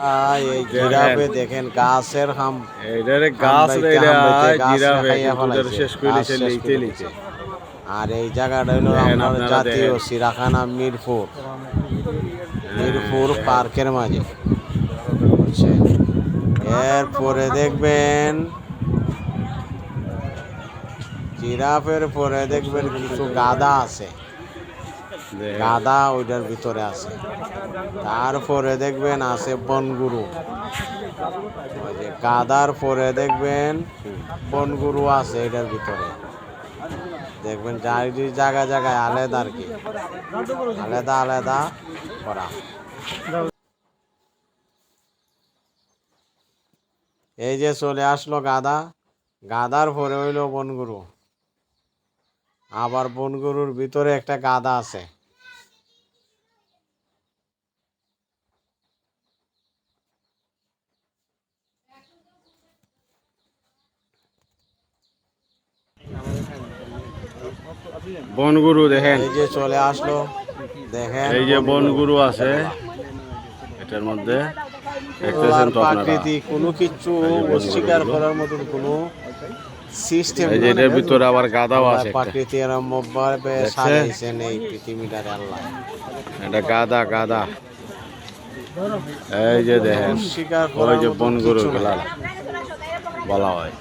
এই জিরাফে দেখেন গাছের হাম এইটারে গাছ রে জিরাফে দুধের শেষ করে লিতে লিতে। আর এই জায়গাটা হলো আপনার জাতীয় চিড়িয়াখানা মিরপুর পার্কের মাঝে বুঝছেন। এরপরে দেখবেন জিরাফের পরে দেখবেন কিছু গাধা আছে, গাধা ওইটার ভিতরে আছে। তারপরে দেখবেন আছে বনগুরু, ওই যে গাধার পরে দেখবেন বনগুরু আছে এটার ভিতরে। দেখবেন জায়গায় জায়গায় আলাদা আর কি, আলাদা আলাদা করা। এই যে চলে আসলো গাধা, গাধার পরে হইলো বনগুরু, আবার বনগুরুর ভিতরে একটা গাধা আছে। বনগুরু দেখেন, এই যে চলে আসলো, দেখেন এই যে বনগুরু আছে এটার মধ্যে দেখতেছেন তো আপনারা। প্রাকৃতিক কোনো কিছু অস্বীকার করার মতন কোনো সিস্টেম এই যে এটার ভিতরে আবার গাধাও আছে একটা। প্রকৃতি এরমভাবে সাজাইছেন এই পৃথিবীটার আল্লাহ। এটা গাধা গাধা, এই যে দেখেন অস্বীকার ওই করার যে মতন বনগুরু কিছু নাই। বলা হয়।